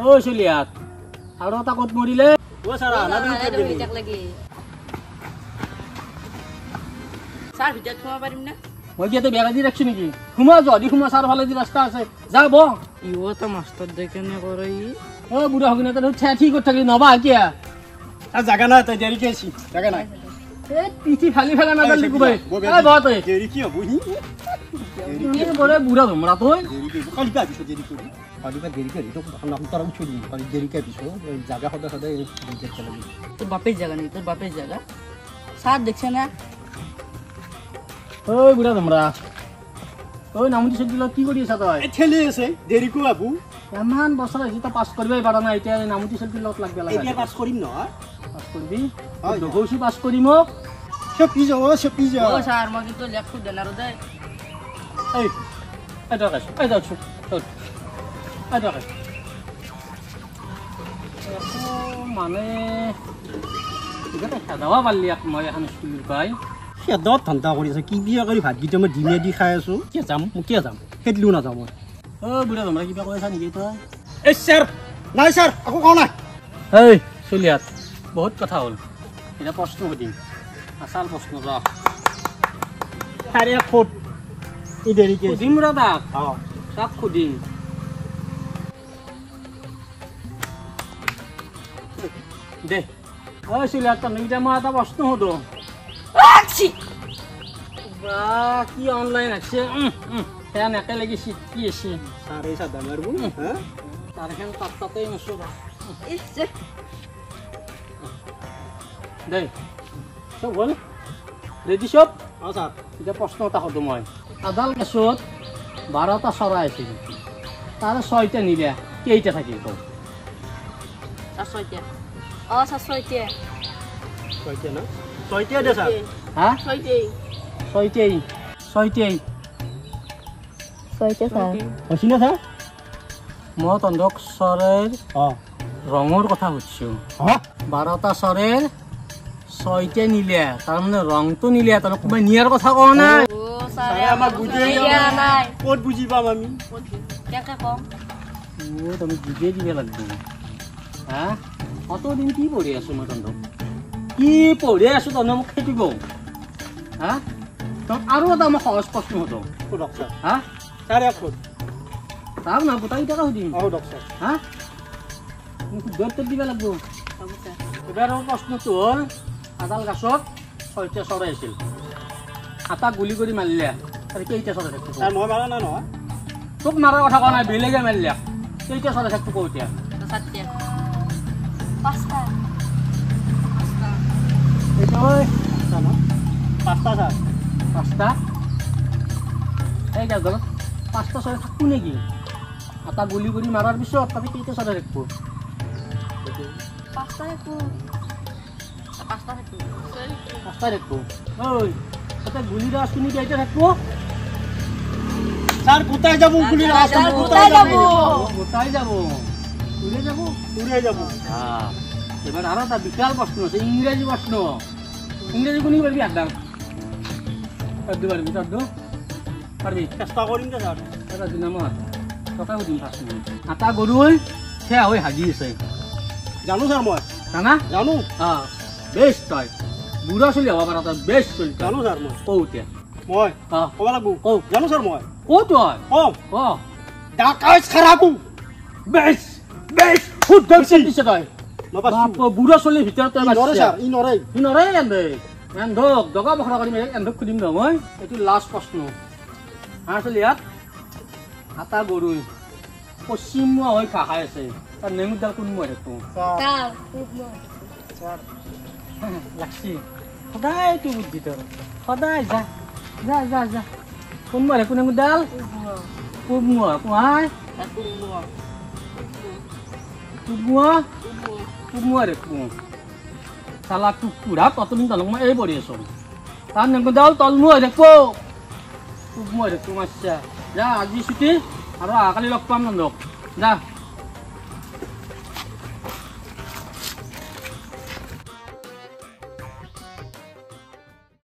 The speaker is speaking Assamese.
ও চলিয়াত আৰু এটা ক'ত মৰিলে ও সাৰা না দিন লাগি স্যাৰ ভিতৰত সোমাব পাৰিম না মই কি এতে বেৰা দি ৰাখছি নেকি সোমা যদি সোমা সাৰ ফালে দি ৰাস্তা আছে যা ব ইও তো মাস্টাৰ দেখে নে কৰই ও বুঢ়া হগিনা তো ঠিক কৰি থাকি নবা কিয়া আর জায়গা নাই তাই দেরি কেছি জায়গা নাই এ পিঠি ফালি ফেলা না জানি কুবাই এ বাত এ দেরি কি হবো হি কি বলে বুঢ়া তোমরা তো দেরি কি কালি কা দিছো দেরি করি কালি কা দেরি করি তো নাম তারা উঠলি কালি দেরি কা দিছো জায়গা হদা হদা দেখতে লাগি তোর বাপের জায়গা নেই তোর বাপের জায়গা স্যার দেখছে না ওই বুঢ়া তোমরা ওই নামটি সদিল কি কৰি আছা তই এ ঠেলি আছে দেৰি কো বাবু এমান বছৰ আজি তা পাস কৰিবই পাৰা নাই এতিয়া নামটি সদিল লগত লাগবে লাগা এতিয়া পাস কৰিম ন পাস কৰিবি হয় দগৌছি পাস কৰিম সে পিজা ও স্যার মই কিন্তু লেখু দেনার দে এই এটা কাছ এটা ছ এটা কাছ মানে এটা খাদাৱা পালি আক মই এখন স্কুল পাই সেদত ধান্দা কৰি আছে কি বিয়া কৰি ভাত গিটা মই ডিমে দি খাই আছো কি যাম কি যাম হেডলু না যাম ও বুঢ়া তোমরা কিবা কৈ আছা নেকি তই এ স্যার নাই স্যার আকো কোৱা নাই এই চলিয়াত বহুত কথা হ'ল এটা প্ৰশ্ন সুধিম আসাল প্ৰশ্ন ৰ আৰে ফুট ই দেৰি কে সুধিম ৰ তাক অ তাক সুধিম দে ঐ চলিয়াত তুমি এতিয়া মই এটা প্ৰশ্ন সুধো বা কি অনলাইন আছে ফেন একেলগে চিটকি আছে সারে সাদা মারবো হ্যাঁ তার এখানে তাতেই মছো দে সব হ'ল ৰেডি সব অ স্যাৰ এতিয়া প্ৰশ্ন এটা সুধো মই আদাল গছত 12টা চৰাই আছিল তাৰ 6টা নিলে কেইটা থাকিল কও সাতশইয়া ও সাতশইয়া কইতে না কইতে দে স্যার হা ছয়টাই 6টাই ছয়টা স্যার হৈছি না স্যাৰ মই তন্দক চৰাইৰ অ ৰঙৰ কথা সুধিছো হ্যাঁ 12টা চৰাইৰ 6টা নিলে তাৰমানে ৰংটো নিলে তাৰ কোনোবাই নিয়াৰ কথা কোৱা নাই ও স্যার সারে আমার বুঝে নাই কোট বুঝি পাম আমি কেকে কম ও তুমি বুজিয়ে দিব লাগিব হা কতদিন কি পঢ়ি আছো মই তন্দক কি পঢ়ি আছো তন্দক মোক সেইটো কওঁ হা তক আৰু এটা মই সহজ প্ৰশ্ন সুধো কোডক স্যার হা সারে এক ফুট তাক না গোটাই টাকা সুধিম অ ডক স্যার হা মোক দূৰত্ব দিব লাগিব হ'ব স্যাৰ এবাৰ প্ৰশ্নটো হ'ল আদাল গাছত 6টা চৰাই আছিল এটা গুলি কৰি মাৰিলে আৰু কেইটা চৰাই থাকিব স্যাৰ মই মাৰা না নহয় তোক মাৰাৰ কথা কোৱা নাই বেলেগে মাৰিলে কেইটা চৰাই থাকিব কওঁ এতিয়া সাতটা পাঁচটা এইটো হয় জানো পাঁচটা স্যাৰ 5টা এই গাছত 5টা চৰাই থাকিব নেকি এটা গুলি কৰি মাৰাৰ পিছত তাতে কেইটা চৰাই থাকিব পাঁচটা একো পাঁচটা একো 5টা থাকিব ঐ তাতে গুলিৰ আৱাজ শুনি কেইটা থাকিব স্যার কোথায় যাব গুলি রাস্তা স্যার, কোথায় কোথায় যাব যাব? গোটাই যাব উড়ে যাব উড়ে যাব হ্যাঁ এবার আরো একটা বিশাল প্রশ্ন আছে ইংরেজি প্রশ্ন ইংরেজি কোনি পারবি একদম পারবি পারবি চেষ্টা করিম দে স্যার এটা দিনামত টকা দিম ফার্স্ট আটা গরুই সেয়া হৈ হাগি আছে জানো স্যার মই জানা জানো হ্যাঁ বেশ তই বুঢ়া চলি হব পাৰা তই বেশ চলি জানো স্যার মই কৌ এতিয়া মই হ্যাঁ কব লাগবো কও। জানো স্যার মই কৌ তই কম ক ডাকাইছ খারাপু বেশ বেশ শুদ্ধ দিছে তই নপাছি বুঢ়া চলিৰ ভিতৰত তই নৰে স্যাৰ ই নৰে নৰে এন্দে এন্ধক দগা বখৰা কৰিম এন্ধক সুধিম ন মই এইটো লাষ্ট প্ৰশ্ন আচল ইয়াত আটা গৰুই পশ্চিমীয়া হৈ খাই আছে তাৰ নেমুডাল কোন মই দেখোঁ স্যাৰ স্যাৰ লাগছি সদায় তোৰ ভিতৰত সদায় যা যা যা যা কোন মই দেখোঁ নেমুডাল কোব মই কোহাই কোব মই দেখোঁ চালা কুকুৰা ততদিন তলক মই এই পঢ়ি আছোঁ তাৰ নেমুডাল তল মই দেখোঁ কোব মই দেখোঁ মাছা যা আজি ছুটি আৰু অহাকালি লগ পাম নন্দক যা